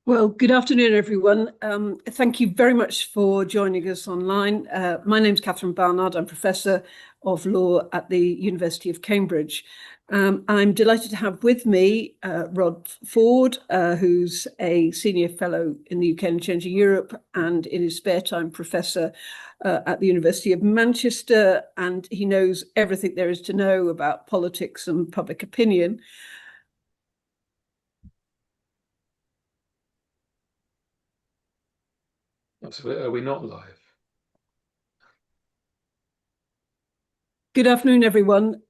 Well, good afternoon, everyone. Thank you very much for joining us online. My name's Catherine Barnard. I'm Professor of Law at the University of Cambridge. I'm delighted to have with me Rob Ford, who's a Senior Fellow in the UK and Changing Europe, and in his spare time, Professor at the University of Manchester, and he knows everything there is to know about politics and public opinion. Absolutely. Are we not live? Good afternoon, everyone.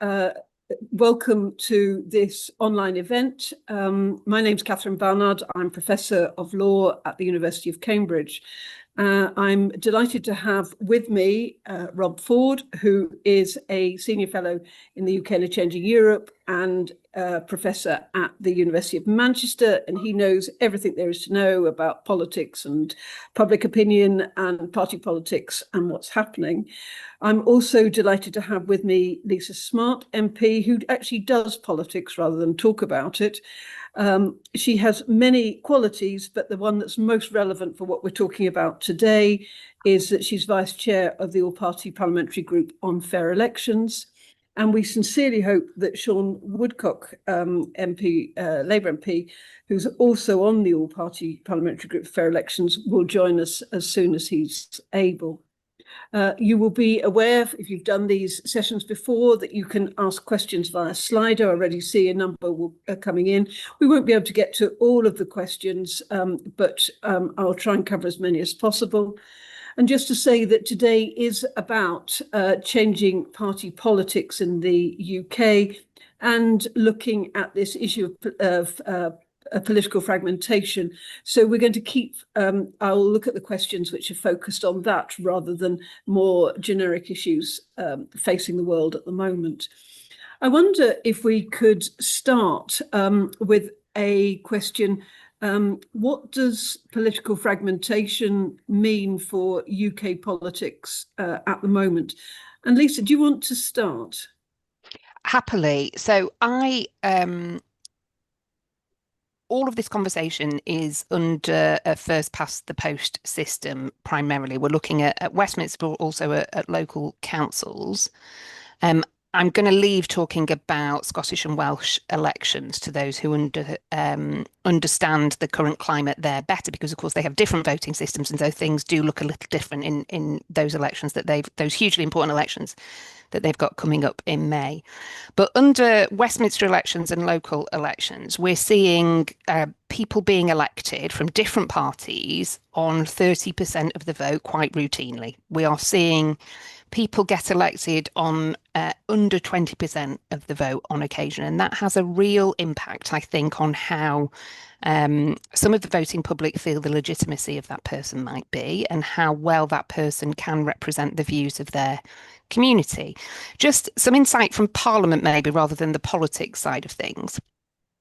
Welcome to this online event. My name's Catherine Barnard. I'm Professor of Law at the University of Cambridge. I'm delighted to have with me Rob Ford, who is a Senior Fellow in the UK and Changing Europe and Professor at the University of Manchester, and he knows everything there is to know about politics and public opinion and party politics and what's happening. I'm also delighted to have with me Lisa Smart, MP, who actually does politics rather than talk about it. She has many qualities, but the one that's most relevant for what we're talking about today is that she's Vice Chair of the All-Party Parliamentary Group on Fair Elections. And we sincerely hope that Sean Woodcock, MP, Labour MP, who's also on the All-Party Parliamentary Group for Fair Elections, will join us as soon as he's able. You will be aware, if you've done these sessions before, that you can ask questions via Slido. I already see a number coming in. We won't be able to get to all of the questions, but I'll try and cover as many as possible. And just to say that today is about changing party politics in the UK and looking at this issue of political fragmentation. So we're going to keep, I'll look at the questions which are focused on that rather than more generic issues facing the world at the moment. I wonder if we could start with a question. What does political fragmentation mean for UK politics at the moment? And Lisa, do you want to start? Happily. So all of this conversation is under a first past the post system primarily. We're looking at Westminster, but also at local councils. I'm going to leave talking about Scottish and Welsh elections to those who understand the current climate there better, because of course they have different voting systems, and so things do look a little different in those elections those hugely important elections that they've got coming up in May. But under Westminster elections and local elections, we're seeing people being elected from different parties on 30% of the vote quite routinely. We are seeing people get elected on under 20% of the vote on occasion. And that has a real impact, I think, on how some of the voting public feel the legitimacy of that person might be and how well that person can represent the views of their community. Just some insight from Parliament, maybe, rather than the politics side of things.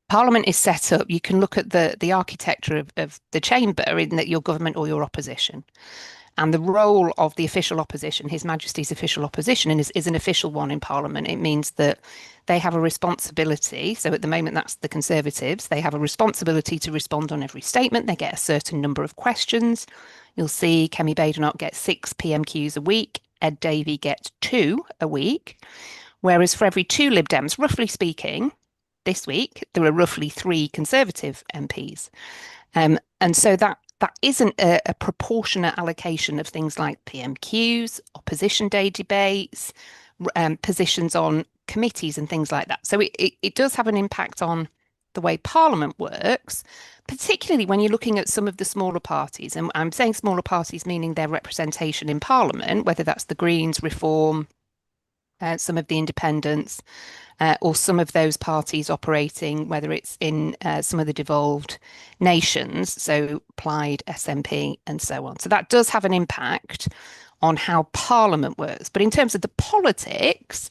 Parliament is set up, you can look at the architecture of the chamber in that you're government or your opposition. And the role of the official opposition, His Majesty's official opposition, is an official one in Parliament. It means that they have a responsibility. So at the moment, that's the Conservatives. They have a responsibility to respond on every statement. They get a certain number of questions. You'll see Kemi Badenoch get 6 PMQs a week. Ed Davey gets 2 a week. Whereas for every 2 Lib Dems, roughly speaking, this week, there are roughly 3 Conservative MPs. And so that isn't a proportionate allocation of things like PMQs, opposition day debates, positions on committees and things like that. So it does have an impact on the way Parliament works, particularly when you're looking at some of the smaller parties. And I'm saying smaller parties meaning their representation in Parliament, whether that's the Greens, Reform, some of the independents, or some of those parties operating, whether it's in some of the devolved nations, so Plaid, SNP, and so on. So that does have an impact on how Parliament works. But in terms of the politics,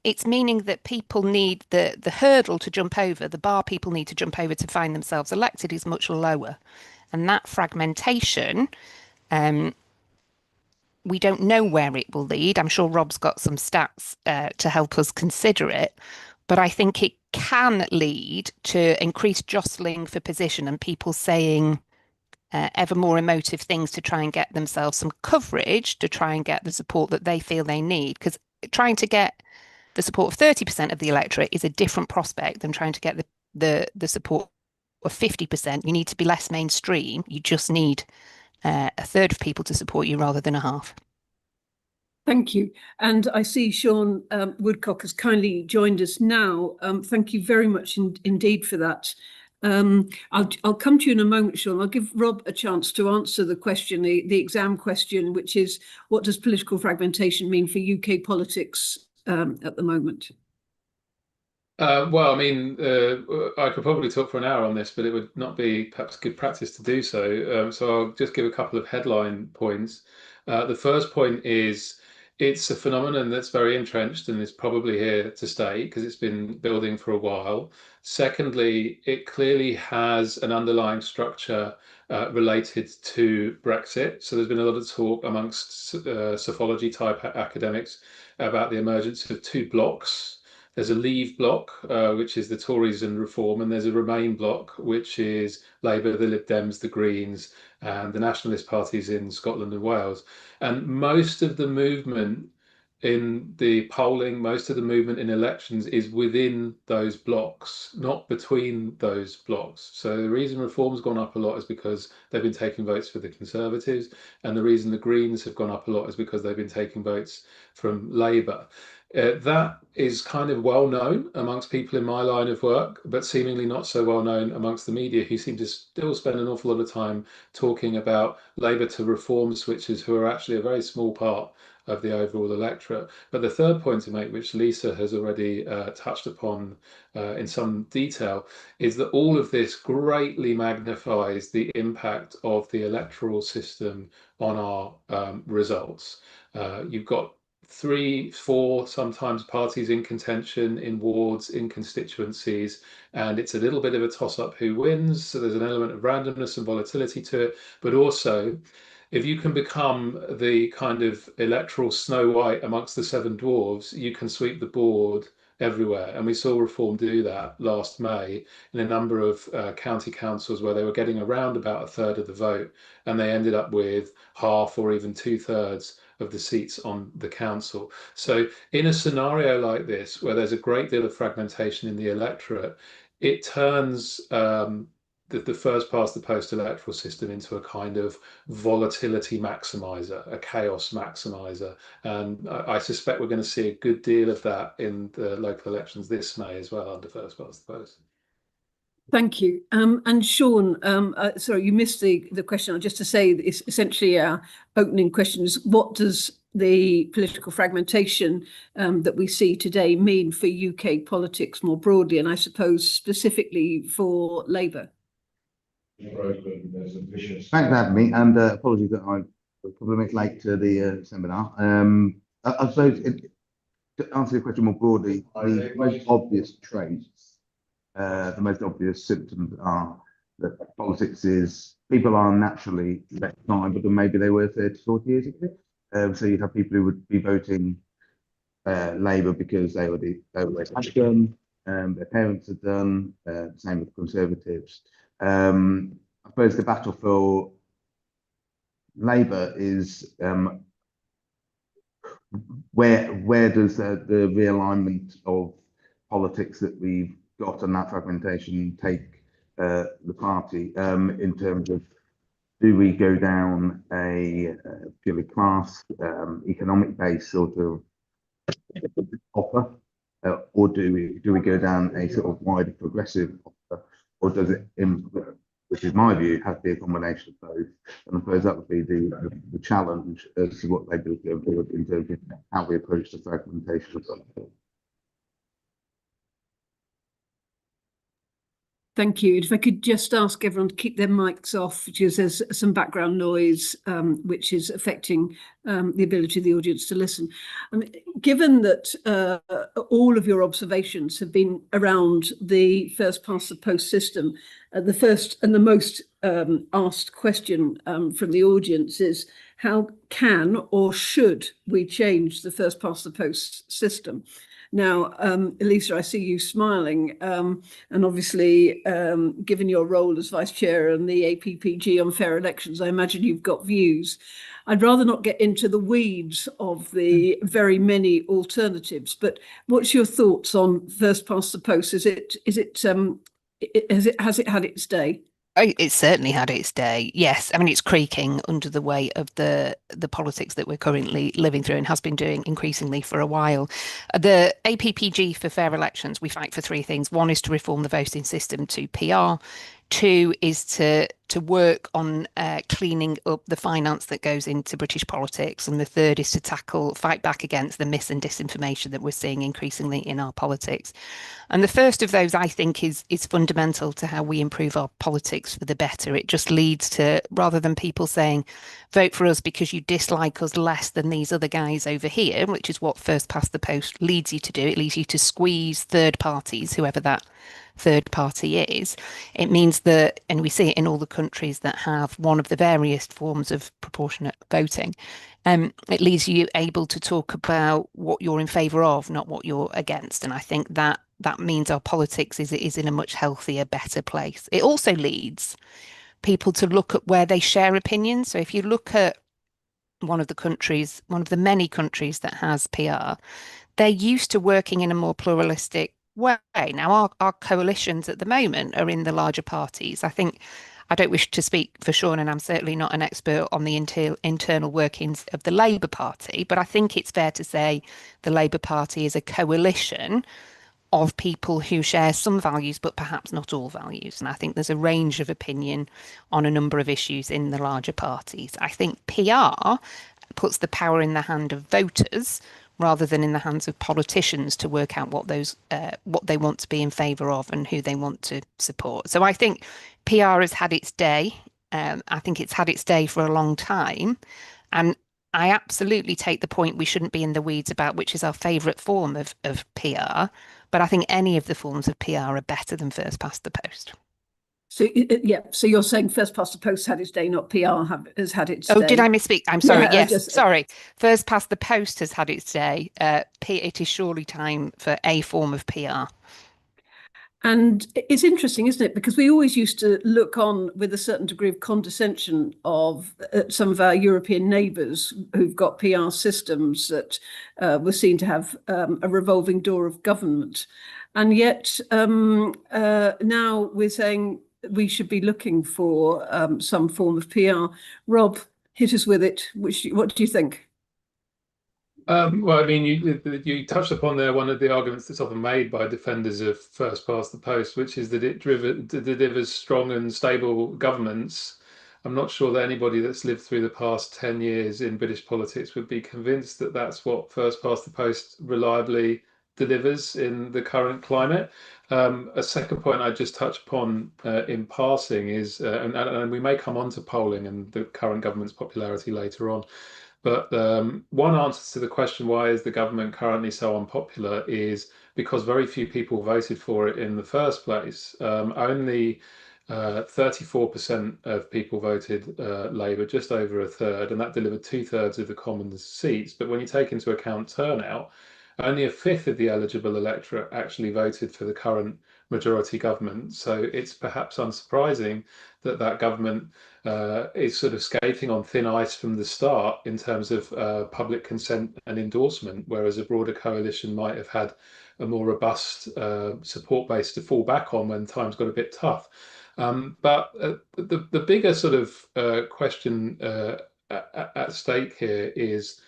it's meaning that people need the hurdle to jump over, the bar people need to jump over to find themselves elected is much lower. And that fragmentation, we don't know where it will lead. I'm sure Rob's got some stats to help us consider it, but I think can lead to increased jostling for position and people saying ever more emotive things to try and get themselves some coverage, to try and get the support that they feel they need. Because trying to get the support of 30% of the electorate is a different prospect than trying to get the support of 50%. You need to be less mainstream. You just need a third of people to support you rather than a half. Thank you. And I see Sean Woodcock has kindly joined us now. Thank you very much indeed for that. I'll come to you in a moment, Sean. I'll give Rob a chance to answer the question, the exam question, which is, what does political fragmentation mean for UK politics at the moment? Well, I mean, I could probably talk for an hour on this, but it would not be perhaps good practice to do so. So I'll just give a couple of headline points. The first point is it's a phenomenon that's very entrenched and is probably here to stay because it's been building for a while. Secondly, it clearly has an underlying structure related to Brexit. So there's been a lot of talk amongst psephology type academics about the emergence of two blocks. There's a Leave bloc, which is the Tories and Reform, and there's a Remain bloc, which is Labour, the Lib Dems, the Greens, and the nationalist parties in Scotland and Wales. And most of the movement in the polling, most of the movement in elections is within those blocks, not between those blocks. So the reason Reform's gone up a lot is because they've been taking votes for the Conservatives, and the reason the Greens have gone up a lot is because they've been taking votes from Labour. That is kind of well known amongst people in my line of work, but seemingly not so well known amongst the media, who seem to still spend an awful lot of time talking about Labour to Reform switchers, who are actually a very small part of the overall electorate. But the third point to make, which Lisa has already touched upon in some detail, is that all of this greatly magnifies the impact of the electoral system on our results. You've got 3, 4 sometimes parties in contention in wards, in constituencies, and it's a little bit of a toss-up who wins. So there's an element of randomness and volatility to it, but also if you can become the kind of electoral Snow White amongst the 7 dwarves, you can sweep the board everywhere. And we saw Reform do that last May in a number of county councils where they were getting around about a third of the vote, and they ended up with half or even 2/3 of the seats on the council. So in a scenario like this, where there's a great deal of fragmentation in the electorate, it turns the first past the post electoral system into a kind of volatility maximizer, a chaos maximizer. And I suspect we're going to see a good deal of that in the local elections this May as well, under first past the post. Thank you. And Sean, sorry, you missed the question. Just to say, it's essentially our opening question is, what does the political fragmentation that we see today mean for UK politics more broadly, and I suppose specifically for Labour? Thanks for having me, and apologies that I'm a couple of minutes late to the seminar. I suppose, to answer your question more broadly, the most obvious traits, the most obvious symptoms are that politics is, people are naturally less time, but maybe they were 30, 40 years ago. So you'd have people who would be voting Labour because they always had done, their parents had done, same with Conservatives. I suppose the battle for Labour is where does the realignment of politics that we've got and that fragmentation take the party, in terms of, do we go down a purely class, economic based sort of offer, or do we go down a sort of wider progressive offer, or does it, which is my view, have to be a combination of both? And I suppose that would be the challenge as to what they do going forward in terms of how we approach the fragmentation of politics. Thank you. If I could just ask everyone to keep their mics off, because there's some background noise which is affecting the ability of the audience to listen. Given that all of your observations have been around the first past the post system, the first and the most asked question from the audience is, how can or should we change the first past the post system? Now, Elisa, I see you smiling, and obviously, given your role as Vice Chair and the APPG on fair elections, I imagine you've got views. I'd rather not get into the weeds of the very many alternatives, but what's your thoughts on first past the post? Has it had its day? It's certainly had its day. Yes, I mean it's creaking under the weight of the politics that we're currently living through and has been doing increasingly for a while. The APPG for fair elections, we fight for three things. One is to reform the voting system to PR. Two is to work on cleaning up the finance that goes into British politics, and the third is to fight back against the mis and disinformation that we're seeing increasingly in our politics. And the first of those, I think, is fundamental to how we improve our politics for the better. It just leads to, rather than people saying, vote for us because you dislike us less than these other guys over here, which is what first past the post leads you to do. It leads you to squeeze third parties, whoever that third party is. It means that, and we see it in all the countries that have one of the various forms of proportionate voting, it leaves you able to talk about what you're in favour of, not what you're against. And I think that means our politics is in a much healthier, better place. It also leads people to look at where they share opinions. So if you look at one of the many countries that has PR, they're used to working in a more pluralistic way. Now, our coalitions at the moment are in the larger parties. I don't wish to speak for Sean, and I'm certainly not an expert on the internal workings of the Labour Party, but I think it's fair to say the Labour Party is a coalition of people who share some values, but perhaps not all values. And I think there's a range of opinion on a number of issues in the larger parties. I think PR puts the power in the hand of voters rather than in the hands of politicians to work out what they want to be in favour of and who they want to support. So I think PR has had its day. I think it's had its day for a long time. And I absolutely take the point we shouldn't be in the weeds about which is our favourite form of PR. But I think any of the forms of PR are better than first past the post. So yeah, so you're saying first past the post had its day, not PR has had its day. Oh, did I misspeak? I'm sorry. Yeah, yes, sorry. First past the post has had its day. It is surely time for a form of PR. And it's interesting, isn't it? Because we always used to look on with a certain degree of condescension of some of our European neighbours who've got PR systems that were seen to have a revolving door of government. And yet now we're saying we should be looking for some form of PR. Rob, hit us with it. What do you think? Well, I mean, you touched upon there one of the arguments that's often made by defenders of first past the post, which is that it delivers strong and stable governments. I'm not sure that anybody that's lived through the past 10 years in British politics would be convinced that that's what first past the post reliably delivers in the current climate. A second point I just touch upon in passing is, and we may come on to polling and the current government's popularity later on, but one answer to the question, why is the government currently so unpopular, is because very few people voted for it in the first place. Only 34% of people voted Labour, just over a third, and that delivered 2/3 of the Commons seats. But when you take into account turnout, only a fifth of the eligible electorate actually voted for the current majority government. So it's perhaps unsurprising that that government is sort of skating on thin ice from the start in terms of public consent and endorsement, whereas a broader coalition might have had a more robust support base to fall back on when times got a bit tough. But the bigger sort of question at stake here is,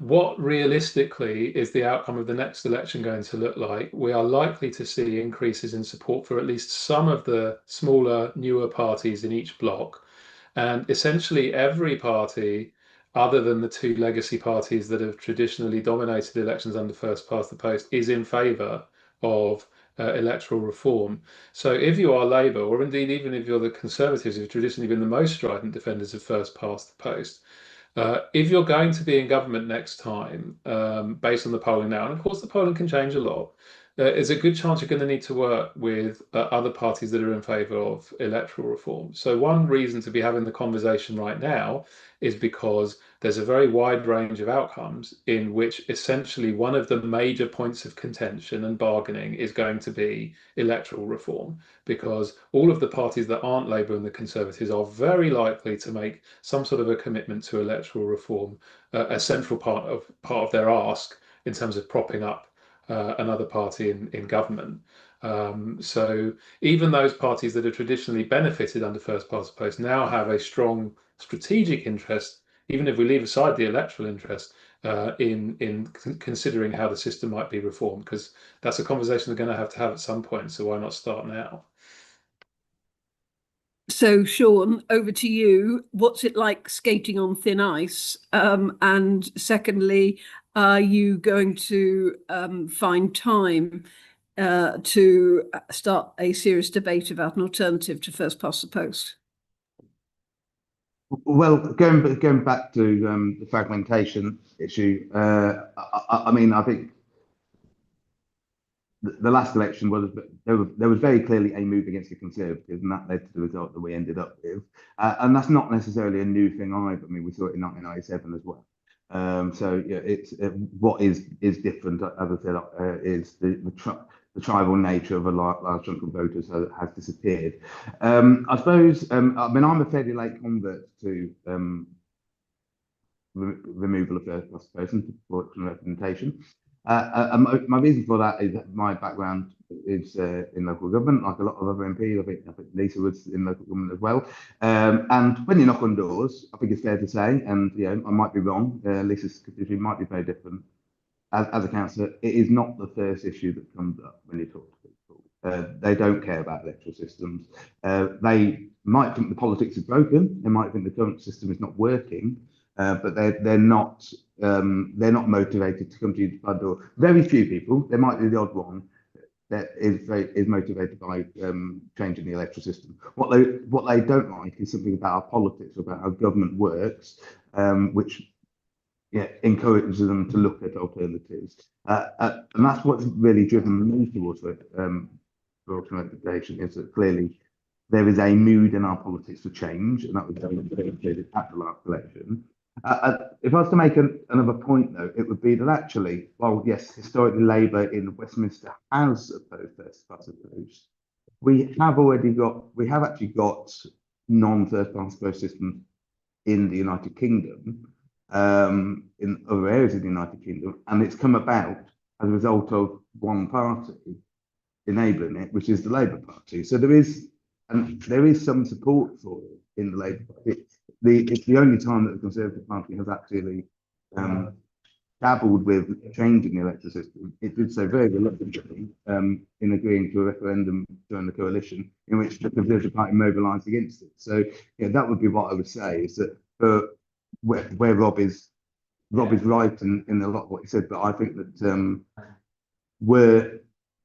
what realistically is the outcome of the next election going to look like? We are likely to see increases in support for at least some of the smaller, newer parties in each bloc. And essentially every party, other than the two legacy parties that have traditionally dominated elections under first past the post, is in favour of electoral reform. So if you are Labour, or indeed even if you're the Conservatives, who've traditionally been the most strident defenders of first past the post, if you're going to be in government next time, based on the polling now, and of course the polling can change a lot, there's a good chance you're going to need to work with other parties that are in favour of electoral reform. So one reason to be having the conversation right now is because there's a very wide range of outcomes in which essentially one of the major points of contention and bargaining is going to be electoral reform, because all of the parties that aren't Labour and the Conservatives are very likely to make some sort of a commitment to electoral reform, a central part of their ask in terms of propping up another party in government. So even those parties that have traditionally benefited under first past the post now have a strong strategic interest, even if we leave aside the electoral interest, in considering how the system might be reformed, because that's a conversation they're going to have at some point. So why not start now? So, Sean, over to you. What's it like skating on thin ice? And secondly, are you going to find time to start a serious debate about an alternative to first past the post? Well, going back to the fragmentation issue, I mean, I think the last election was there was very clearly a move against the Conservatives, and that led to the result that we ended up with. And that's not necessarily a new thing either. I mean, we saw it in 1997 as well. So yeah, it's what is different, as I said, is the tribal nature of a large chunk of voters has disappeared. I suppose. I mean, I'm a fairly late convert to removal of first past the post and proportional representation. My reason for that is that my background is in local government, like a lot of other MPs. I think Lisa was in local government as well. And when you knock on doors, I think it's fair to say, and I might be wrong, Lisa's constituency might be very different. As a councillor, it is not the first issue that comes up when you talk to people. They don't care about electoral systems. They might think the politics is broken. They might think the current system is not working. But they're not motivated to come to you by the door. Very few people. There might be the odd one that is motivated by changing the electoral system. What they don't like is something about our politics, or about how government works, which encourages them to look at alternatives. And that's what's really driven me towards representation, is that clearly there is a mood in our politics for change, and that was very clear at the last election. If I was to make another point, though, it would be that actually, well, yes, historically Labour in Westminster has opposed first past the post. We have actually got non-first past the post systems in the United Kingdom, in other areas of the United Kingdom, and it's come about as a result of one party enabling it, which is the Labour Party. So there is some support for it in the Labour Party. It's the only time that the Conservative Party has actually dabbled with changing the electoral system. It did so very reluctantly in agreeing to a referendum during the coalition, in which the Conservative Party mobilised against it. So that would be what I would say, is that where Rob is right in a lot of what he said, but I think that we're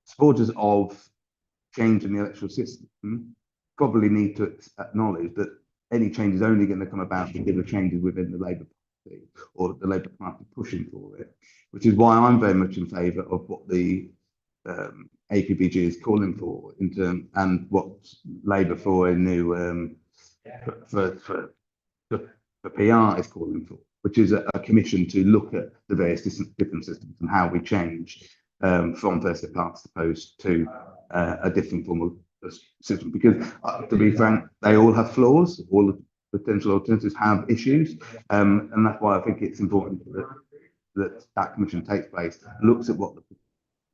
supporters of changing the electoral system probably need to acknowledge that any change is only going to come about if there are changes within the Labour Party, or the Labour Party pushing for it, which is why I'm very much in favour of what the APPG is calling for and what Labour for a new for PR is calling for, which is a commission to look at the various different systems and how we change from first past the post to a different form of system, because to be frank, they all have flaws. All the potential alternatives have issues, and that's why I think it's important that commission takes place, looks at what the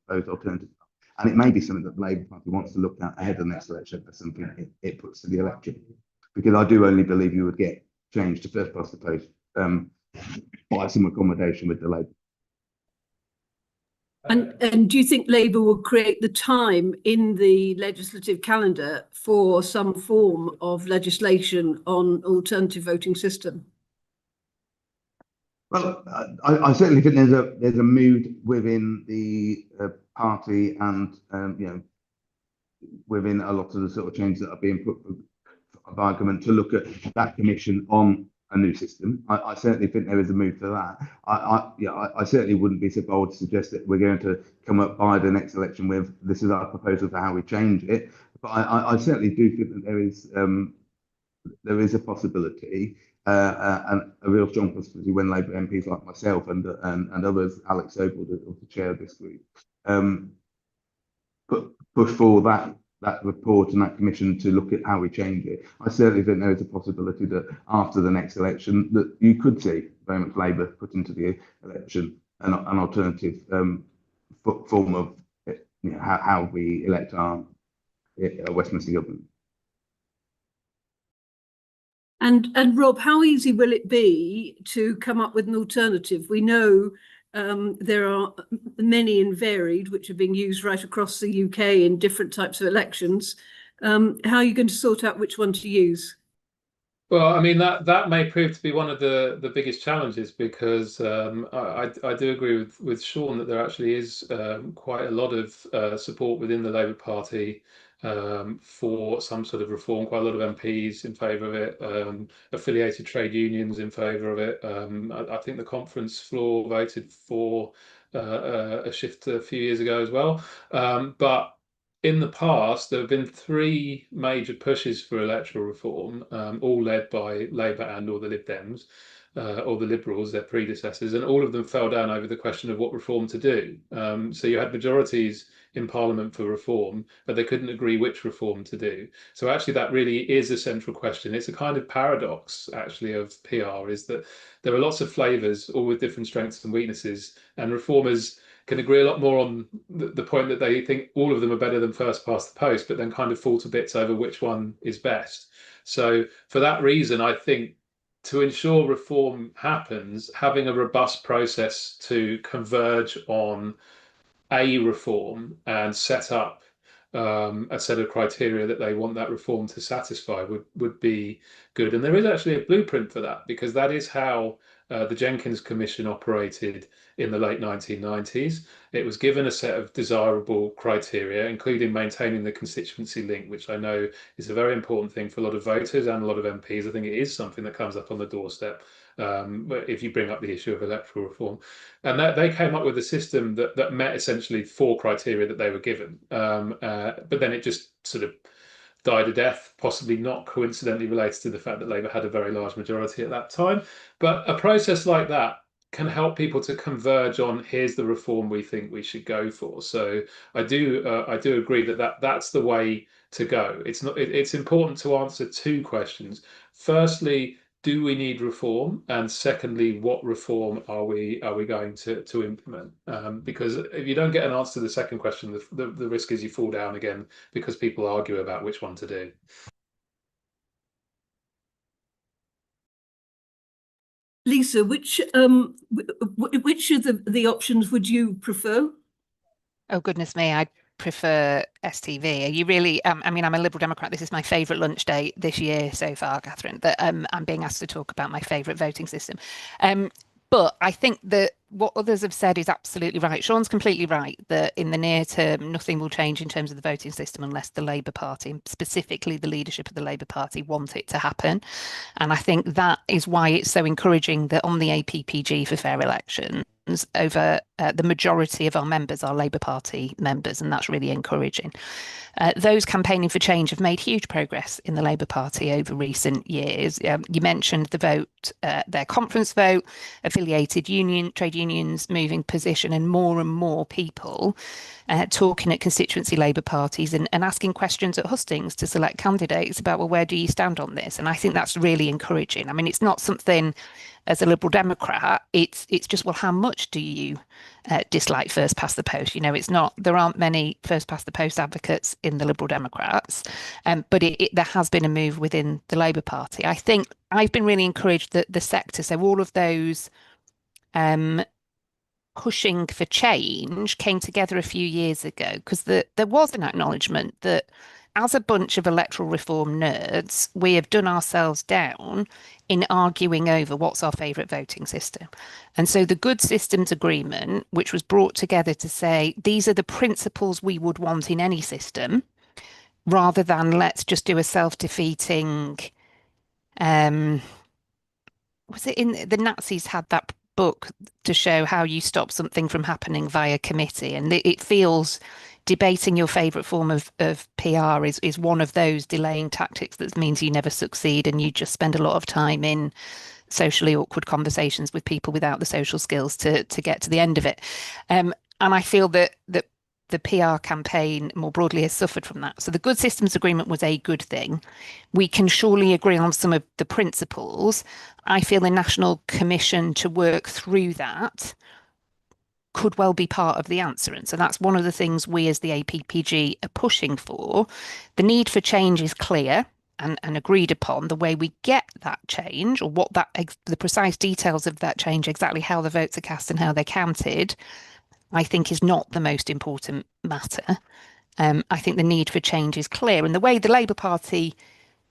proposed alternatives are, and it may be something that the Labour Party wants to look at ahead of the next election, as something it puts to the election, because I do only believe you would get change to first past the post by some accommodation with the Labour. And do you think Labour will create the time in the legislative calendar for some form of legislation on alternative voting system? Well, I certainly think there's a mood within the party, and within a lot of the sort of changes that are being put by government to look at that commission on a new system. I certainly think there is a move for that. I certainly wouldn't be so bold to suggest that we're going to come up by the next election with this is our proposal for how we change it. But I certainly do think that there is a possibility and a real strong possibility when Labour MPs like myself and others, Alex Sobel, the chair of this group, push for that report and that commission to look at how we change it. I certainly think there is a possibility that after the next election that you could see very much Labour put into the election an alternative form of how we elect our Westminster government. And Rob, how easy will it be to come up with an alternative? We know there are many and varied, which are being used right across the UK in different types of elections. How are you going to sort out which one to use? Well, I mean, that may prove to be one of the biggest challenges, because I do agree with Sean that there actually is quite a lot of support within the Labour Party for some sort of reform. Quite a lot of MPs in favour of it, affiliated trade unions in favour of it. I think the conference floor voted for a shift a few years ago as well. But in the past, there have been three major pushes for electoral reform, all led by Labour and or the Lib Dems, or the Liberals, their predecessors, and all of them fell down over the question of what reform to do. So you had majorities in Parliament for reform, but they couldn't agree which reform to do. So actually that really is a central question. It's a kind of paradox, actually, of PR, is that there are lots of flavours, all with different strengths and weaknesses, and reformers can agree a lot more on the point that they think all of them are better than first past the post, but then kind of fall to bits over which one is best. So for that reason, I think to ensure reform happens, having a robust process to converge on a reform and set up a set of criteria that they want that reform to satisfy would be good. And there is actually a blueprint for that, because that is how the Jenkins Commission operated in the late 1990s. It was given a set of desirable criteria, including maintaining the constituency link, which I know is a very important thing for a lot of voters and a lot of MPs. I think it is something that comes up on the doorstep if you bring up the issue of electoral reform. And that they came up with a system that met essentially four criteria that they were given. But then it just sort of died a death, possibly not coincidentally related to the fact that Labour had a very large majority at that time. But a process like that can help people to converge on, here's the reform we think we should go for. So I do agree that's the way to go. It's important to answer two questions. Firstly, do we need reform? And secondly, what reform are we going to implement? Because if you don't get an answer to the second question, the risk is you fall down again because people argue about which one to do. Lisa, which of the options would you prefer? Oh, goodness me, I prefer STV. Are you really? I mean, I'm a Liberal Democrat. This is my favourite lunch day this year so far, Catherine, that I'm being asked to talk about my favourite voting system. But I think that what others have said is absolutely right. Sean's completely right that in the near term, nothing will change in terms of the voting system unless the Labour Party, specifically the leadership of the Labour Party, want it to happen. And I think that is why it's so encouraging that on the APPG for fair elections, over the majority of our members are Labour Party members, and that's really encouraging. Those campaigning for change have made huge progress in the Labour Party over recent years. You mentioned the vote, their conference vote, affiliated trade unions moving position, and more people talking at constituency Labour parties and asking questions at hustings to select candidates about, well, where do you stand on this? And I think that's really encouraging. I mean, it's not something as a Liberal Democrat, it's just, well, how much do you dislike first past the post? You know, there aren't many first past the post advocates in the Liberal Democrats, but there has been a move within the Labour Party. I think I've been really encouraged that the sector, so all of those pushing for change came together a few years ago, because there was an acknowledgement that as a bunch of electoral reform nerds, we have done ourselves down in arguing over what's our favourite voting system. And so the Good Systems Agreement, which was brought together to say, these are the principles we would want in any system, rather than let's just do a self-defeating was it in the Nazis had that book to show how you stop something from happening via committee, and it feels debating your favorite form of PR is one of those delaying tactics that means you never succeed, and you just spend a lot of time in socially awkward conversations with people without the social skills to get to the end of it. And I feel that the PR campaign more broadly has suffered from that. So the Good Systems Agreement was a good thing. We can surely agree on some of the principles. I feel a national commission to work through that could well be part of the answer. And so that's one of the things we as the APPG are pushing for. The need for change is clear and agreed upon. The way we get that change, or what the precise details of that change, exactly how the votes are cast and how they're counted, I think is not the most important matter. I think the need for change is clear. And the way the Labour Party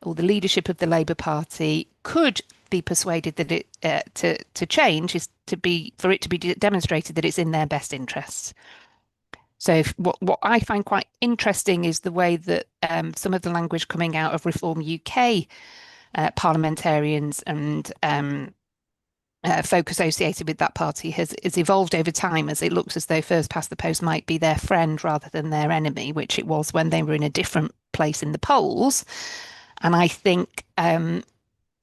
or the leadership of the Labour Party could be persuaded that it to change is for it to be demonstrated that it's in their best interests. So what I find quite interesting is the way that some of the language coming out of Reform UK parliamentarians and folk associated with that party has evolved over time, as it looks as though first past the post might be their friend rather than their enemy, which it was when they were in a different place in the polls. And I think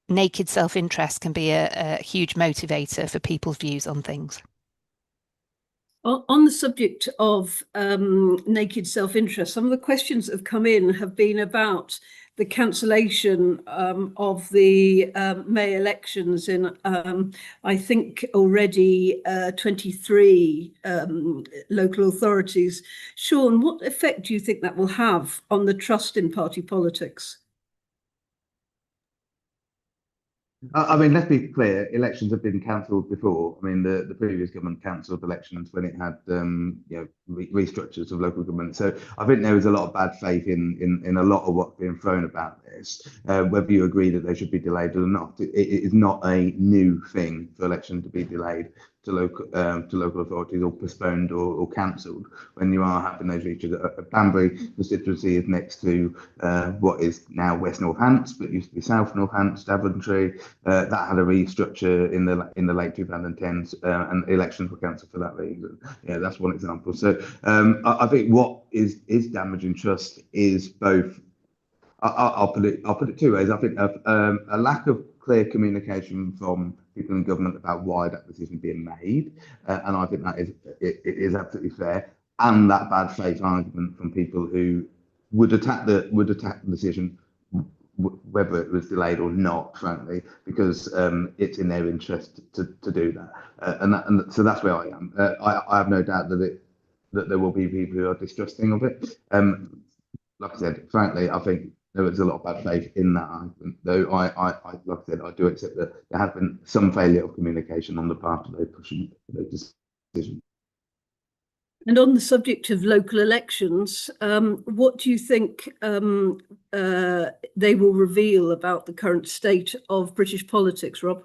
naked self-interest can be a huge motivator for people's views on things. On the subject of naked self-interest, some of the questions that have come in have been about the cancellation of the May elections in, I think, already 23 local authorities. Sean, what effect do you think that will have on the trust in party politics? I mean, let's be clear, elections have been cancelled before. I mean, the previous government cancelled elections when it had restructures of local government. So I think there is a lot of bad faith in a lot of what's being thrown about this. Whether you agree that they should be delayed or not, it is not a new thing for election to be delayed to local authorities, or postponed or cancelled when you are having those restructures. Banbury constituency is next to what is now West Northants, but used to be South Northants, Daventry. That had a restructure in the late 2010s, and elections were cancelled for that reason. Yeah, that's one example. So I think what is damaging trust is both. I'll put it two ways. I think a lack of clear communication from people in government about why that decision is being made, and I think that is absolutely fair. And that bad faith argument from people who would attack the decision, whether it was delayed or not, frankly, because it's in their interest to do that. And so that's where I am. I have no doubt that there will be people who are distrusting of it. Like I said, frankly, I think there was a lot of bad faith in that argument, though like I said, I do accept that there has been some failure of communication on the part of those pushing those decisions. And on the subject of local elections, what do you think they will reveal about the current state of British politics, Rob?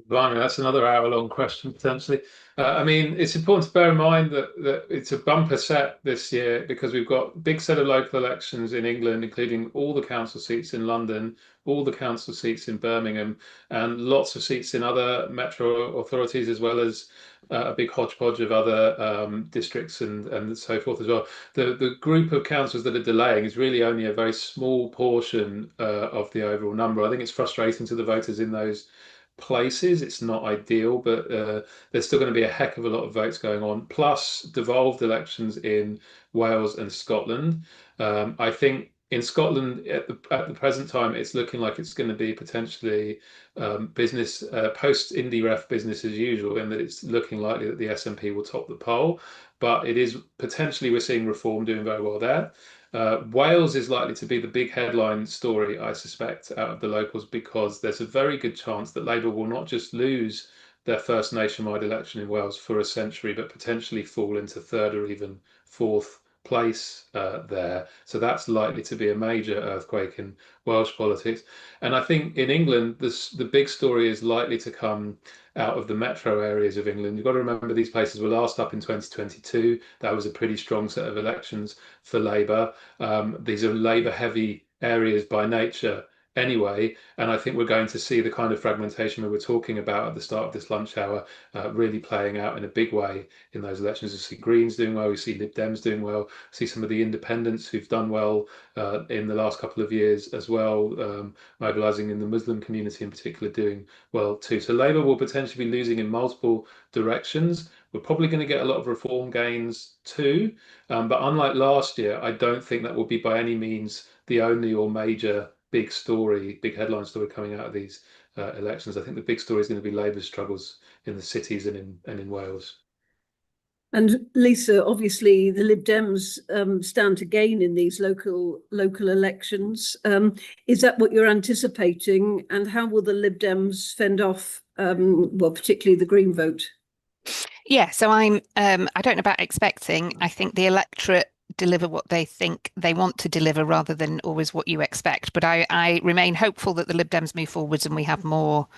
Blimey, that's another hour-long question, potentially. I mean, it's important to bear in mind that it's a bumper set this year, because we've got a big set of local elections in England, including all the council seats in London, all the council seats in Birmingham, and lots of seats in other metro authorities, as well as a big hodgepodge of other districts and so forth as well. The group of councils that are delaying is really only a very small portion of the overall number. I think it's frustrating to the voters in those places. It's not ideal, but there's still going to be a heck of a lot of votes going on, plus devolved elections in Wales and Scotland. I think in Scotland at the present time, it's looking like it's going to be potentially business post Indie Ref business as usual, in that it's looking likely that the SNP will top the poll, but it is potentially, we're seeing Reform doing very well there. Wales is likely to be the big headline story, I suspect, out of the locals, because there's a very good chance that Labour will not just lose their first nationwide election in Wales for a century, but potentially fall into third or even fourth place there. So that's likely to be a major earthquake in Welsh politics. And I think in England, the big story is likely to come out of the metro areas of England. You've got to remember these places were last up in 2022. That was a pretty strong set of elections for Labour. These are Labour heavy areas by nature anyway. And I think we're going to see the kind of fragmentation we were talking about at the start of this lunch hour really playing out in a big way in those elections. We see Greens doing well, we see Lib Dems doing well, we see some of the independents who've done well in the last couple of years as well, mobilising in the Muslim community in particular, doing well too. So Labour will potentially be losing in multiple directions. We're probably going to get a lot of reform gains too, but unlike last year, I don't think that will be by any means the only or major big story, big headline story coming out of these elections. I think the big story is going to be Labour's struggles in the cities and in Wales. And Lisa, obviously the Lib Dems stand to gain in these local elections. Is that what you're anticipating? And how will the Lib Dems fend off, well, particularly the Green vote? Yeah, so I don't know about expecting. I think the electorate deliver what they think they want to deliver rather than always what you expect. But I remain hopeful that the Lib Dems move forwards and we have more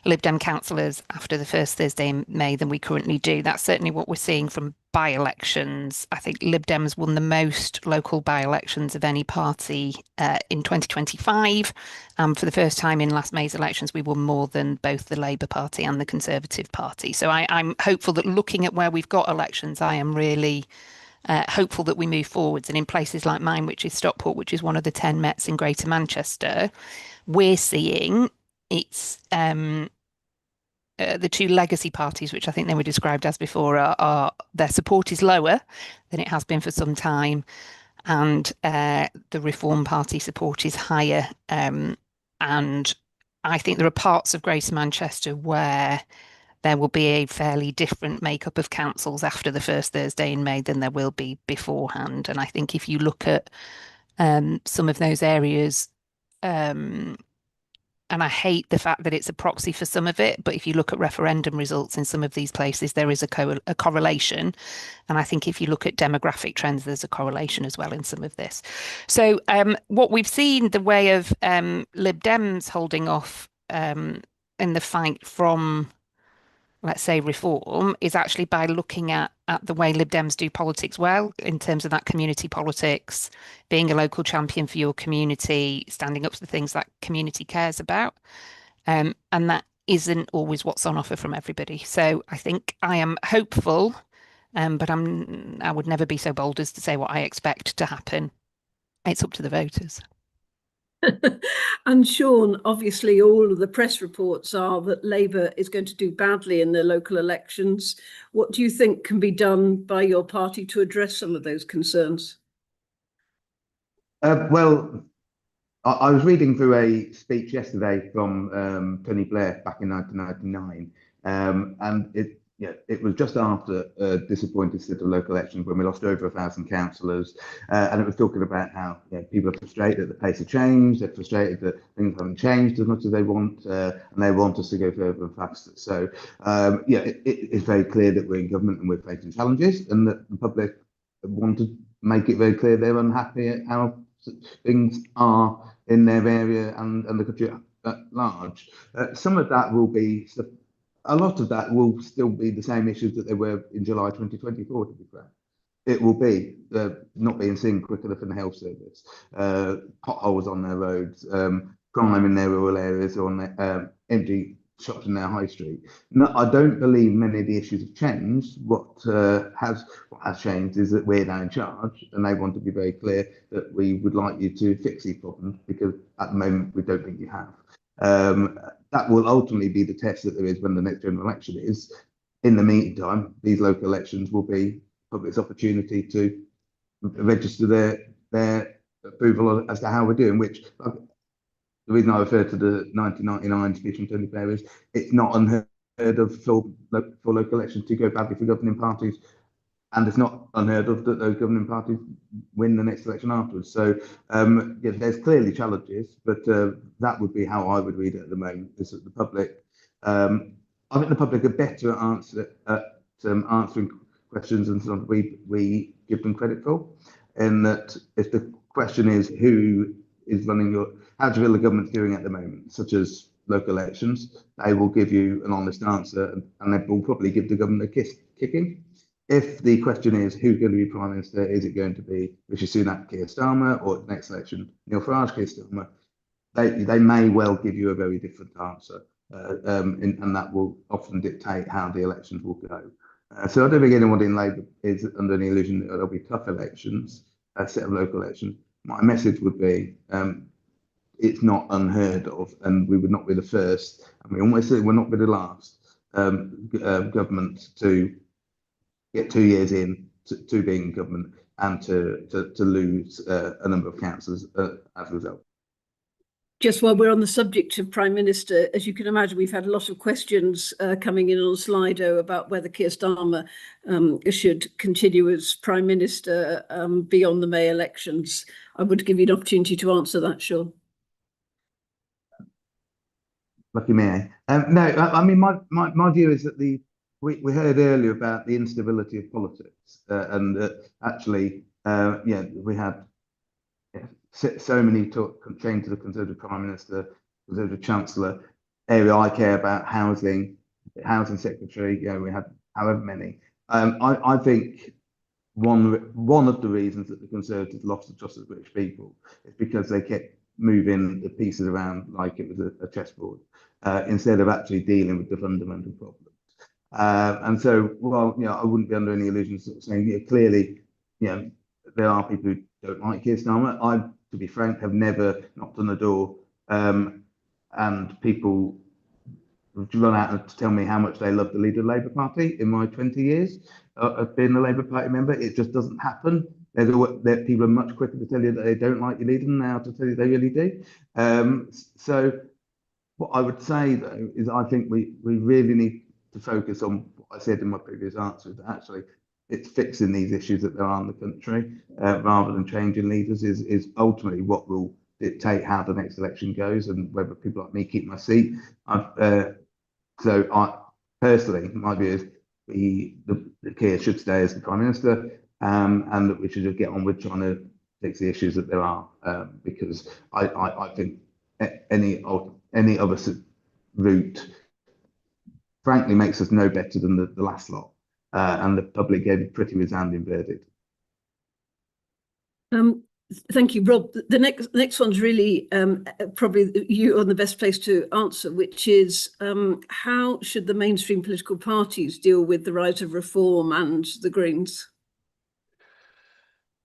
Lib Dem councillors after the first Thursday in May than we currently do. That's certainly what we're seeing from by-elections. I think Lib Dems won the most local by-elections of any party in 2025. For the first time in last May's elections, we won more than both the Labour Party and the Conservative Party. So I'm hopeful that looking at where we've got elections, I am really hopeful that we move forwards. And in places like mine, which is Stockport, which is one of the 10 Mets in Greater Manchester, we're seeing it's the two legacy parties, which I think they were described as before, are their support is lower than it has been for some time, and the Reform Party support is higher. And I think there are parts of Greater Manchester where there will be a fairly different makeup of councils after the first Thursday in May than there will be beforehand. And I think if you look at some of those areas, and I hate the fact that it's a proxy for some of it, but if you look at referendum results in some of these places, there is a correlation. And I think if you look at demographic trends, there's a correlation as well in some of this. So what we've seen the way of Lib Dems holding off in the fight from, let's say, reform is actually by looking at the way Lib Dems do politics well, in terms of that community politics, being a local champion for your community, standing up to the things that community cares about. And that isn't always what's on offer from everybody. So I think I am hopeful, but I would never be so bold as to say what I expect to happen. It's up to the voters. And Sean, obviously all of the press reports are that Labour is going to do badly in the local elections. What do you think can be done by your party to address some of those concerns? Well, I was reading through a speech yesterday from Tony Blair back in 1999, and it was just after a disappointing set of local elections when we lost over 1,000 councillors, and it was talking about how people are frustrated at the pace of change, they're frustrated that things haven't changed as much as they want, and they want us to go further and faster. So, it's very clear that we're in government and we're facing challenges, and that the public want to make it very clear they're unhappy at how things are in their area and the country at large. Some of that will be a lot of that will still be the same issues that they were in July 2024, to be fair. It will be not being seen quick enough in the health service, potholes on their roads, crime in their rural areas, or on empty shops in their high street. No, I don't believe many of the issues have changed. What has changed is that we're now in charge, and they want to be very clear that we would like you to fix these problems, because at the moment we don't think you have. That will ultimately be the test that there is when the next general election is. In the meantime, these local elections will be public's opportunity to register their approval as to how we're doing, which the reason I refer to the 1999 speech from Tony Blair is it's not unheard of for local elections to go badly for governing parties, and it's not unheard of that those governing parties win the next election afterwards. So there's clearly challenges, but that would be how I would read it at the moment, is that the public, I think the public are better at answering questions than some we give them credit for. And that if the question is who is running how do you feel the government's doing at the moment, such as local elections, they will give you an honest answer, and they will probably give the government a kicking. If the question is who's going to be Prime Minister, is it going to be Rishi Sunak, Keir Starmer, or next election, Neil Farage, Keir Starmer? they may well give you a very different answer, and that will often dictate how the elections will go. So I don't think anyone in Labour is under any illusion that there'll be tough elections, a set of local elections. My message would be it's not unheard of, and we would not be the first, and we almost certainly will not be the last government to get 2 years in to being in government and to lose a number of councillors as a result. Just while we're on the subject of Prime Minister, as you can imagine, we've had a lot of questions coming in on Slido about whether Keir Starmer should continue as Prime Minister beyond the May elections. I would give you an opportunity to answer that, Sean. Lucky me. No, I mean, my view is that we heard earlier about the instability of politics, and that actually, yeah, we had so many change to the Conservative Prime Minister, Conservative Chancellor. Area I care about, housing Secretary. Yeah, we had however many. I think one of the reasons that the Conservatives lost the trust of British people is because they kept moving the pieces around like it was a chessboard, instead of actually dealing with the fundamental problems. And so, well, you know, I wouldn't be under any illusions of saying, you know, clearly, you know, there are people who don't like Keir Starmer. I, to be frank, have never knocked on the door, and people run out to tell me how much they love the leader of the Labour Party in my 20 years of being a Labour Party member. It just doesn't happen. People are much quicker to tell you that they don't like your leader than now to tell you they really do. So what I would say, though, is I think we really need to focus on what I said in my previous answer, that actually it's fixing these issues that there are in the country, rather than changing leaders, is ultimately what will dictate how the next election goes and whether people like me keep my seat. So I personally, my view is the Keir should stay as the Prime Minister, and that we should just get on with trying to fix the issues that there are, because I think any other route, frankly, makes us no better than the last lot, and the public gave a pretty resounding verdict. Thank you, Rob. The next one's really probably you are the best place to answer, which is how should the mainstream political parties deal with the rise of Reform and the Greens?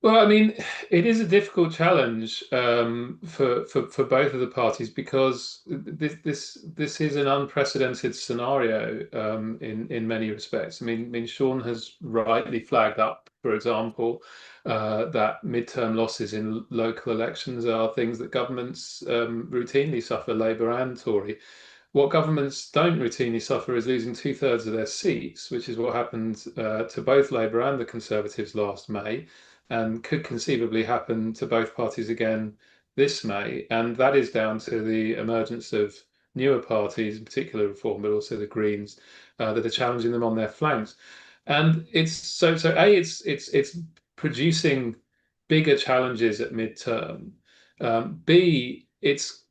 Well, I mean, it is a difficult challenge for both of the parties, because this is an unprecedented scenario in many respects. I mean, Sean has rightly flagged up, for example, that midterm losses in local elections are things that governments routinely suffer, Labour and Tory. What governments don't routinely suffer is losing 2/3 of their seats, which is what happened to both Labour and the Conservatives last May, and could conceivably happen to both parties again this May. And that is down to the emergence of newer parties, in particular Reform, but also the Greens, that are challenging them on their flanks. And it's it's producing bigger challenges at midterm. B, it's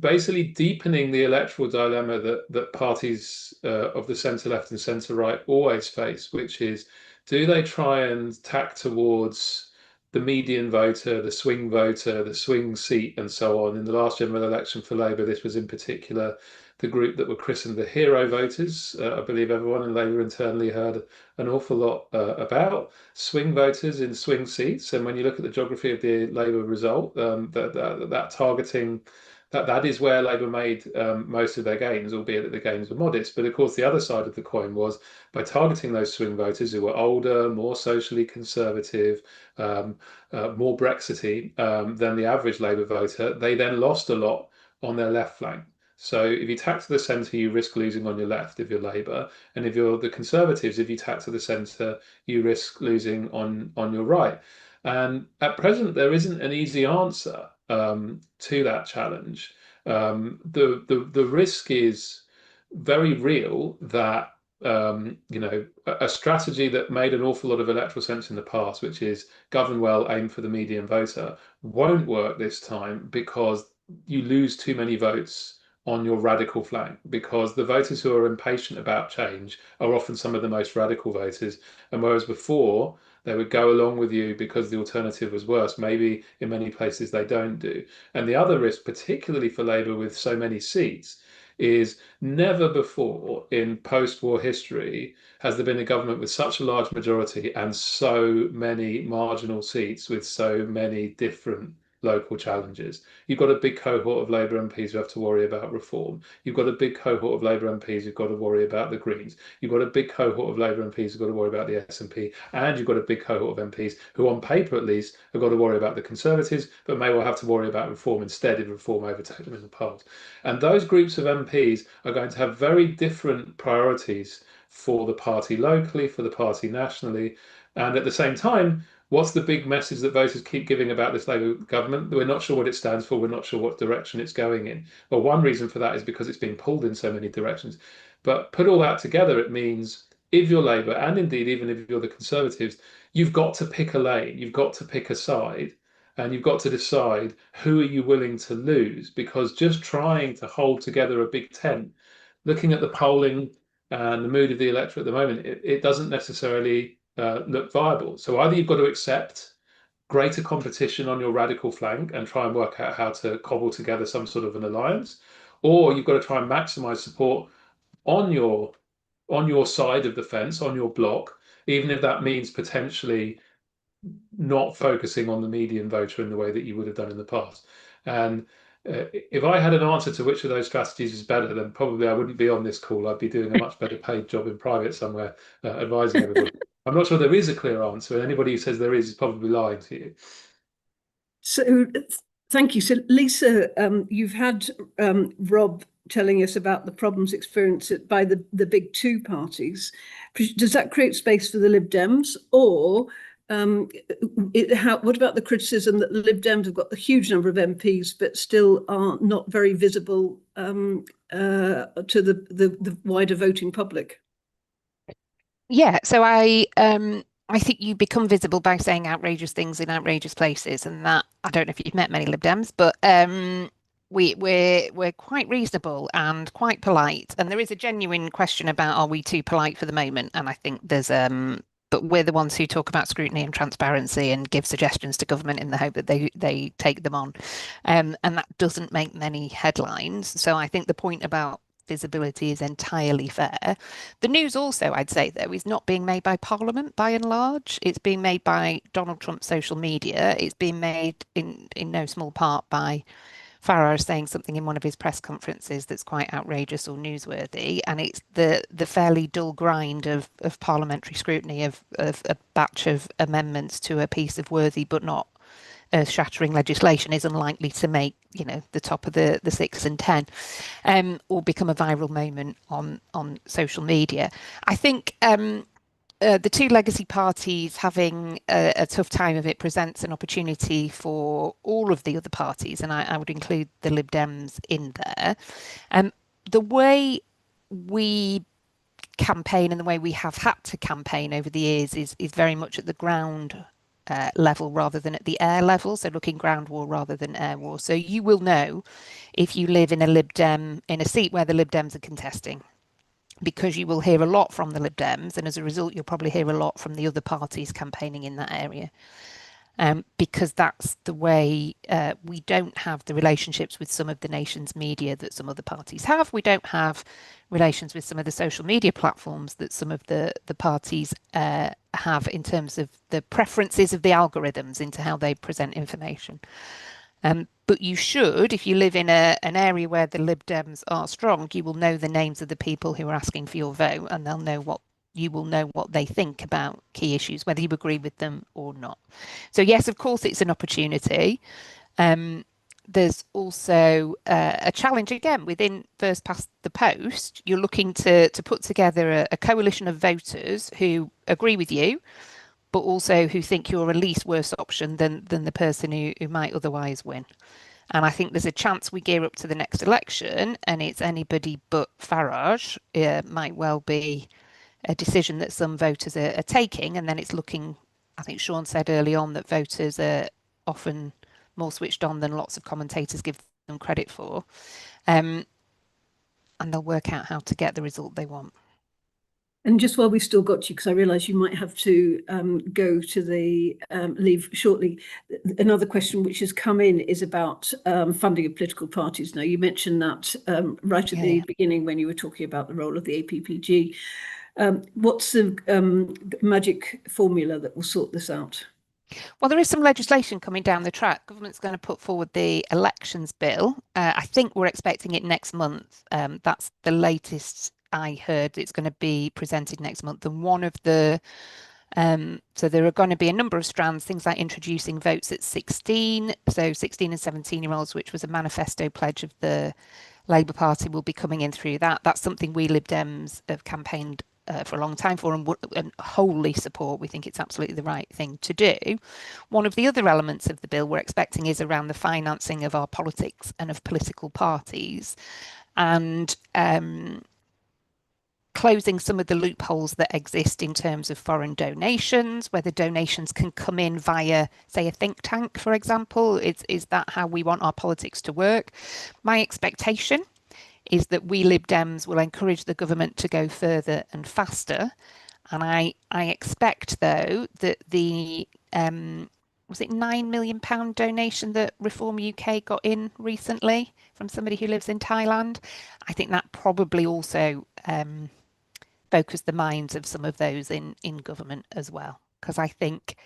basically deepening the electoral dilemma that parties of the centre left and centre right always face, which is, do they try and tack towards the median voter, the swing seat, and so on? In the last general election for Labour, this was in particular the group that were christened the hero voters. I believe everyone in Labour internally heard an awful lot about swing voters in swing seats. And when you look at the geography of the Labour result, that targeting, that is where Labour made most of their gains, albeit that the gains were modest. But of course, the other side of the coin was, by targeting those swing voters who were older, more socially conservative, more Brexity than the average Labour voter, they then lost a lot on their left flank. So if you tack to the centre, you risk losing on your left if you're Labour, and if you're the Conservatives, if you tack to the centre, you risk losing on your right. And at present, there isn't an easy answer to that challenge. The risk is very real that you know, a strategy that made an awful lot of electoral sense in the past, which is govern well, aim for the median voter, won't work this time, because you lose too many votes on your radical flank, because the voters who are impatient about change are often some of the most radical voters. And whereas before, They would go along with you because the alternative was worse. Maybe in many places they don't do. And the other risk, particularly for Labour with so many seats, is never before in post-war history has there been a government with such a large majority and so many marginal seats with so many different local challenges. You've got a big cohort of Labour MPs who have to worry about reform. You've got a big cohort of Labour MPs who've got to worry about the Greens. You've got a big cohort of Labour MPs who've got to worry about the SNP, and you've got a big cohort of MPs who, on paper at least, have got to worry about the Conservatives, but may well have to worry about reform instead if reform overtake them in the polls. And those groups of MPs are going to have very different priorities for the party locally, for the party nationally, and at the same time, what's the big message that voters keep giving about this Labour government? We're not sure what it stands for. We're not sure what direction it's going in. Well, one reason for that is because it's being pulled in so many directions. But put all that together, it means if you're Labour, and indeed even if you're the Conservatives, you've got to pick a lane. You've got to pick a side. And you've got to decide who are you willing to lose, because just trying to hold together a big tent, looking at the polling and the mood of the electorate at the moment, it doesn't necessarily look viable. So either you've got to accept greater competition on your radical flank and try and work out how to cobble together some sort of an alliance, or you've got to try and maximize support on your side of the fence, on your block, even if that means potentially not focusing on the median voter in the way that you would have done in the past. And if I had an answer to which of those strategies is better, then probably I wouldn't be on this call. I'd be doing a much better paid job in private somewhere, advising everybody. I'm not sure there is a clear answer, and anybody who says there is probably lying to you. So thank you. So Lisa, you've had Rob telling us about the problems experienced by the big two parties. Does that create space for the Lib Dems, or what about the criticism that the Lib Dems have got a huge number of MPs but still are not very visible to the wider voting public? Yeah, so I think you become visible by saying outrageous things in outrageous places, and that, I don't know if you've met many Lib Dems, but we're quite reasonable and quite polite, and there is a genuine question about, are we too polite for the moment? And I think there's but we're the ones who talk about scrutiny and transparency and give suggestions to government in the hope that they take them on, and that doesn't make many headlines. So I think the point about visibility is entirely fair. The news also, I'd say, though, is not being made by Parliament by and large. It's being made by Donald Trump's social media. It's being made in no small part by Farage saying something in one of his press conferences that's quite outrageous or newsworthy, and it's the fairly dull grind of parliamentary scrutiny of a batch of amendments to a piece of worthy but not earth-shattering legislation is unlikely to make, the top of the 6 and 10, or become a viral moment on social media. I think the two legacy parties having a tough time of it presents an opportunity for all of the other parties, and I would include the Lib Dems in there. The way we campaign and the way we have had to campaign over the years is very much at the ground level rather than at the air level, so looking ground war rather than air war. So you will know if you live in a Lib Dem, in a seat where the Lib Dems are contesting, because you will hear a lot from the Lib Dems, and as a result you'll probably hear a lot from the other parties campaigning in that area, because that's the way. We don't have the relationships with some of the nation's media that some other parties have. We don't have relations with some of the social media platforms that some of the parties have, in terms of the preferences of the algorithms into how they present information. But you should, if you live in an area where the Lib Dems are strong, you will know the names of the people who are asking for your vote, and you will know what they think about key issues, whether you agree with them or not. So yes, of course, it's an opportunity. There's also a challenge again within first past the post. You're looking to put together a coalition of voters who agree with you, but also who think you're a least worse option than the person who might otherwise win. And I think there's a chance we gear up to the next election and it's anybody but Farage. It might well be a decision that some voters are taking, and then it's looking, I think Sean said early on that voters are often more switched on than lots of commentators give them credit for. And they'll work out how to get the result they want. And just while we still got you, because I realise you might have to go to the leave shortly, another question which has come in is about funding of political parties. Now, you mentioned that right at the beginning when you were talking about the role of the APPG. What's the magic formula that will sort this out? Well, there is some legislation coming down the track. Government's going to put forward the elections bill. I think we're expecting it next month. That's the latest I heard. It's going to be presented next month. And one of the, so there are going to be a number of strands, things like introducing votes at 16. So 16 and 17-year-olds, which was a manifesto pledge of the Labour Party, will be coming in through that. That's something we Lib Dems have campaigned for a long time for and wholly support. We think it's absolutely the right thing to do. One of the other elements of the bill we're expecting is around the financing of our politics and of political parties, and closing some of the loopholes that exist in terms of foreign donations, whether donations can come in via, say, a think tank, for example. Is that how we want our politics to work? My expectation is that we Lib Dems will encourage the government to go further and faster. And I expect, though, that the, was it £9 million donation that Reform UK got in recently from somebody who lives in Thailand? I think that probably also focused the minds of some of those in government as well. Because I think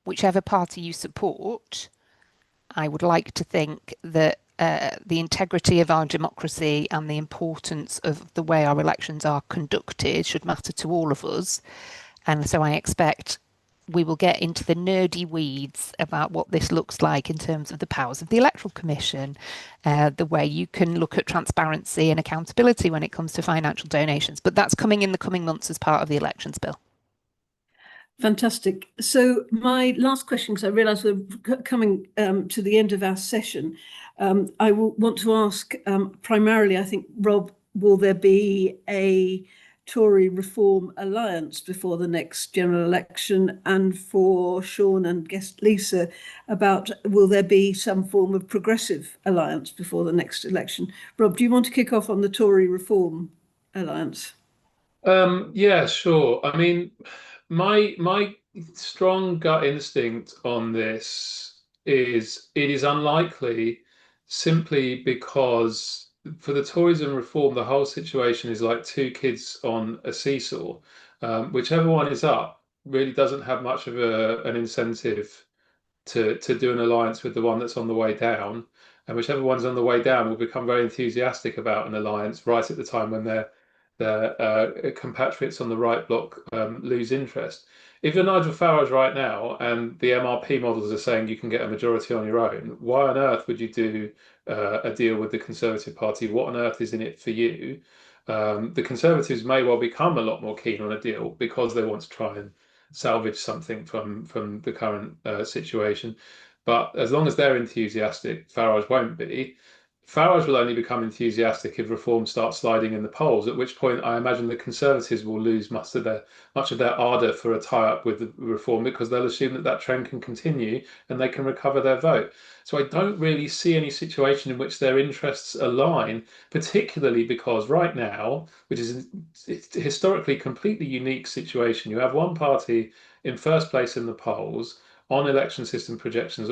whichever party you support, I would like to think that the integrity of our democracy and the importance of the way our elections are conducted should matter to all of us. And so I expect we will get into the nerdy weeds about what this looks like in terms of the powers of the Electoral Commission, the way you can look at transparency and accountability when it comes to financial donations. But that's coming in the coming months as part of the elections bill. Fantastic. So my last question, because I realise we're coming to the end of our session, I will want to ask primarily, I think, Rob, will there be a Tory Reform alliance before the next general election? And for Sean and guest Lisa, about will there be some form of progressive alliance before the next election? Rob, do you want to kick off on the Tory Reform alliance? Yeah, sure. I mean, my strong gut instinct on this is it is unlikely, simply because for the Tories and Reform, the whole situation is like two kids on a seesaw. Whichever one is up really doesn't have much of an incentive to do an alliance with the one that's on the way down. And whichever one's on the way down will become very enthusiastic about an alliance right at the time when their compatriots on the right bloc lose interest. If you're Nigel Farage right now and the MRP models are saying you can get a majority on your own, why on earth would you do a deal with the Conservative Party? What on earth is in it for you? The Conservatives may well become a lot more keen on a deal because they want to try and salvage something from the current situation. But as long as they're enthusiastic, Farage won't be. Farage will only become enthusiastic if Reform starts sliding in the polls, at which point I imagine the Conservatives will lose much of their ardour for a tie-up with the Reform, because they'll assume that trend can continue and they can recover their vote. So I don't really see any situation in which their interests align, particularly because right now, which is it's historically completely unique situation, you have one party in first place in the polls on election system projections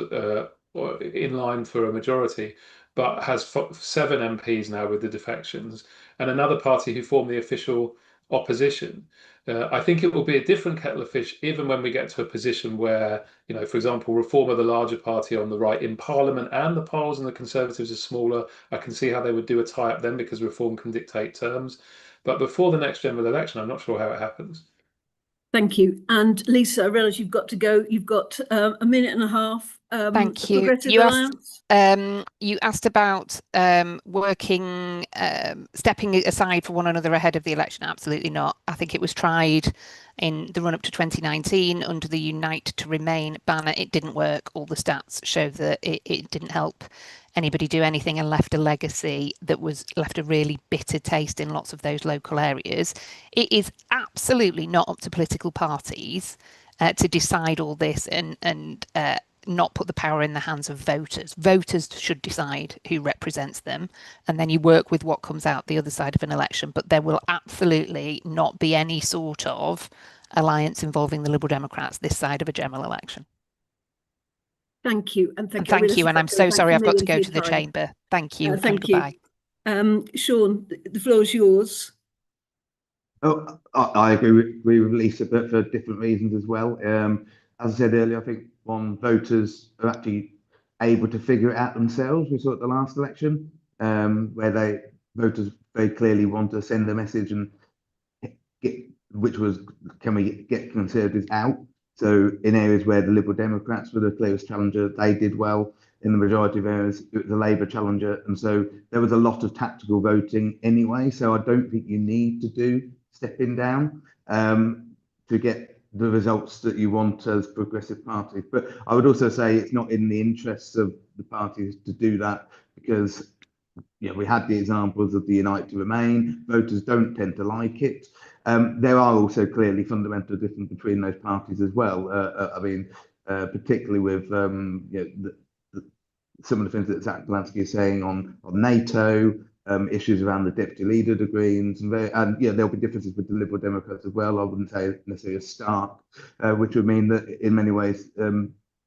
in line for a majority, but has 7 MPs now with the defections, and another party who form the official opposition. I think it will be a different kettle of fish even when we get to a position where, for example, Reform are the larger party on the right in Parliament and the polls, and the Conservatives are smaller. I can see how they would do a tie-up then, because Reform can dictate terms. But before the next general election, I'm not sure how it happens. Thank you. And Lisa, I realise you've got to go. You've got a minute and a half. Thank you. You asked about working, stepping aside for one another ahead of the election. Absolutely not. I think it was tried in the run-up to 2019 under the Unite to Remain banner. It didn't work. All the stats show that it didn't help anybody do anything, and left a legacy that left a really bitter taste in lots of those local areas. It is absolutely not up to political parties to decide all this and not put the power in the hands of voters. Voters should decide who represents them, and then you work with what comes out the other side of an election. But there will absolutely not be any sort of alliance involving the Liberal Democrats this side of a general election. Thank you, and thank you. Thank you, and I'm so sorry I've got to go to the chamber. Thank you. Thank you. Goodbye. Sean, the floor is yours. Oh, I agree with Lisa, but for different reasons as well. As I said earlier, I think voters are actually able to figure it out themselves. We saw at the last election, where voters very clearly want to send a message and which was, can we get Conservatives out? So in areas where the Liberal Democrats were the clearest challenger, they did well. In the majority of areas, it was the Labour challenger. And so there was a lot of tactical voting anyway. So I don't think you need to do stepping down to get the results that you want as progressive parties. But I would also say it's not in the interests of the parties to do that, because we had the examples of the Unite to Remain. Voters don't tend to like it. There are also clearly fundamental differences between those parties as well. I mean, particularly with some of the things that Zach Belansky is saying on NATO, issues around the deputy leader agreements, and there'll be differences with the Liberal Democrats as well. I wouldn't say necessarily a stark, which would mean that in many ways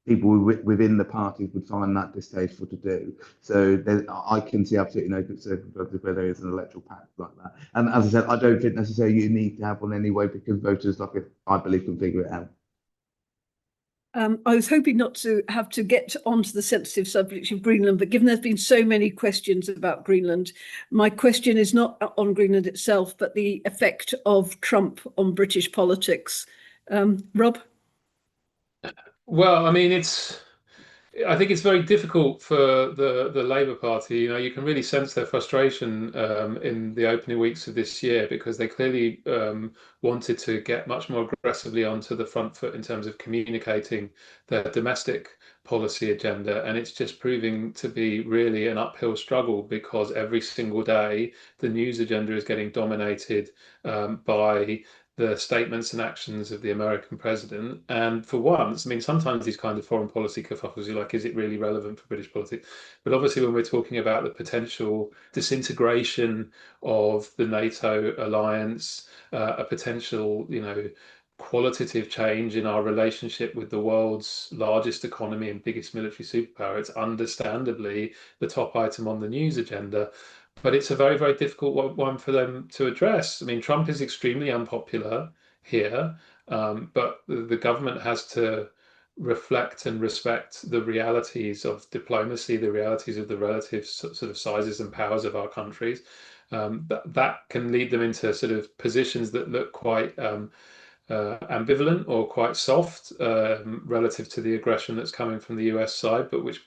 people within the parties would find that distasteful to do. So I can see absolutely no circumstances where there is an electoral pact like that. And as I said, I don't think necessarily you need to have one anyway, because voters, I believe, can figure it out. I was hoping not to have to get onto the sensitive subject of Greenland, but given there's been so many questions about Greenland, my question is not on Greenland itself, but the effect of Trump on British politics. Rob? Well, I mean, I think it's very difficult for the Labour Party. You can really sense their frustration in the opening weeks of this year, because they clearly wanted to get much more aggressively onto the front foot in terms of communicating their domestic policy agenda. And it's just proving to be really an uphill struggle, because every single day the news agenda is getting dominated by the statements and actions of the American president. And for once, I mean, sometimes these kind of foreign policy kerfuffles, you're like, is it really relevant for British politics? But obviously, when we're talking about the potential disintegration of the NATO alliance, a potential, qualitative change in our relationship with the world's largest economy and biggest military superpower, it's understandably the top item on the news agenda. But it's a very, very difficult one for them to address. I mean, Trump is extremely unpopular here, but the government has to reflect and respect the realities of diplomacy, the realities of the relative sort of sizes and powers of our countries. That can lead them into sort of positions that look quite ambivalent or quite soft relative to the aggression that's coming from the US side, but which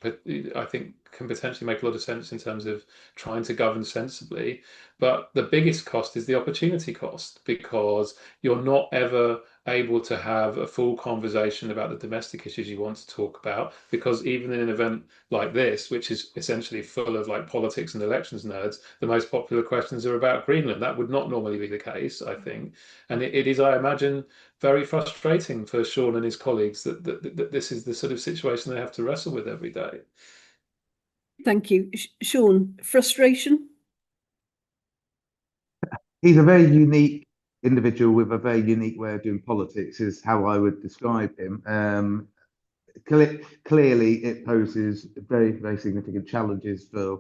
I think can potentially make a lot of sense in terms of trying to govern sensibly. But the biggest cost is the opportunity cost, because you're not ever able to have a full conversation about the domestic issues you want to talk about, because even in an event like this, which is essentially full of like politics and elections nerds, the most popular questions are about Greenland. That would not normally be the case, I think. And it is, I imagine, very frustrating for Sean and his colleagues that this is the sort of situation they have to wrestle with every day. Thank you. Sean, frustration? He's a very unique individual with a very unique way of doing politics, is how I would describe him. Clearly, it poses very, very significant challenges for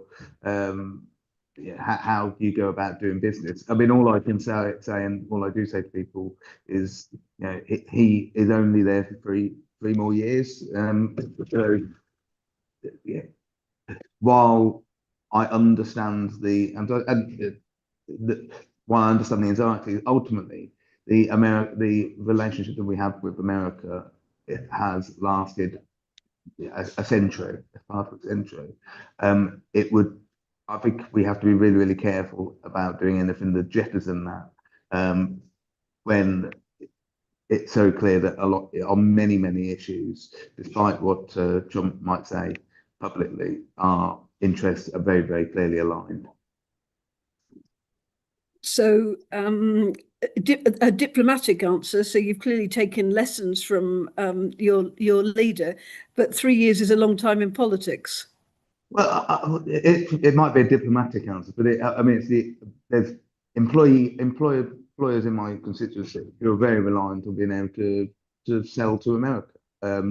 how you go about doing business. I mean, all I can say, and all I do say to people is, he is only there for three more years. So, while I understand while I understand the anxiety, ultimately the relationship that we have with America, it has lasted a century, part of a century. I think we have to be really, really careful about doing anything to jettison that when it's so clear that on many, many issues, despite what Trump might say publicly, our interests are very, very clearly aligned. So a diplomatic answer. So you've clearly taken lessons from your leader, but 3 years is a long time in politics. Well, it might be a diplomatic answer, but I mean, there's employers in my constituency who are very reliant on being able to sell to America.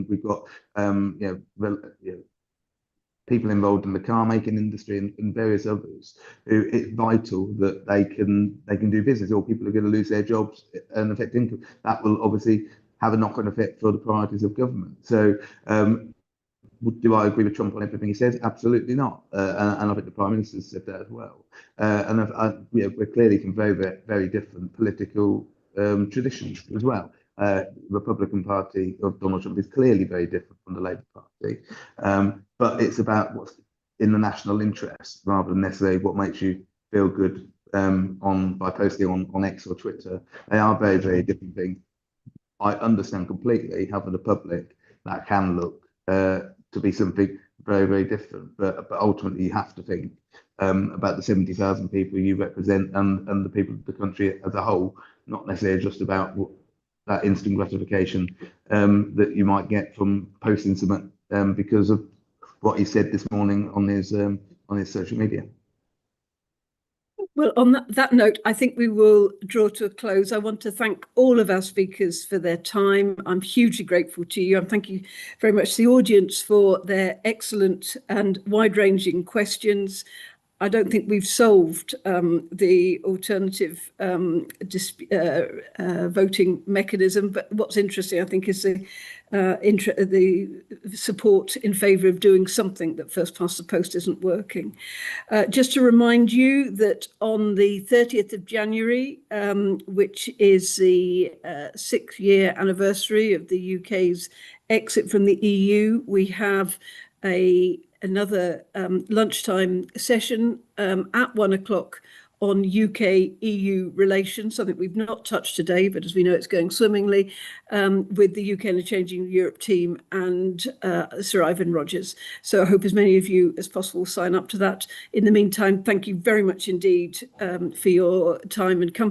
We've got people involved in the car making industry and various others who it's vital that they can do business, or people are going to lose their jobs and affect income. That will obviously have a knock-on effect for the priorities of government. So do I agree with Trump on everything he says? Absolutely not. And I think the Prime Minister said that as well. And we're clearly from very, very, very different political traditions as well. Republican Party of Donald Trump is clearly very different from the Labour Party. But it's about what's in the national interest rather than necessarily what makes you feel good by posting on X or Twitter. They are very, very different things. I understand completely how for the public that can look to be something very, very different. But ultimately, you have to think about the 70,000 people you represent and the people of the country as a whole, not necessarily just about that instant gratification that you might get from posting something because of what he said this morning on his social media. Well, on that note, I think we will draw to a close. I want to thank all of our speakers for their time. I'm hugely grateful to you. And thank you very much to the audience for their excellent and wide-ranging questions. I don't think we've solved the alternative voting mechanism, but what's interesting, I think, is the support in favour of doing something that first past the post isn't working. Just to remind you that on the 30th of January, which is the 6-year anniversary of the UK's exit from the EU, we have another lunchtime session at 1 o'clock on UK-EU relations, something we've not touched today, but as we know, it's going swimmingly, with the UK and the Changing Europe team and Sir Ivan Rogers. So I hope as many of you as possible sign up to that. In the meantime, thank you very much indeed for your time and company.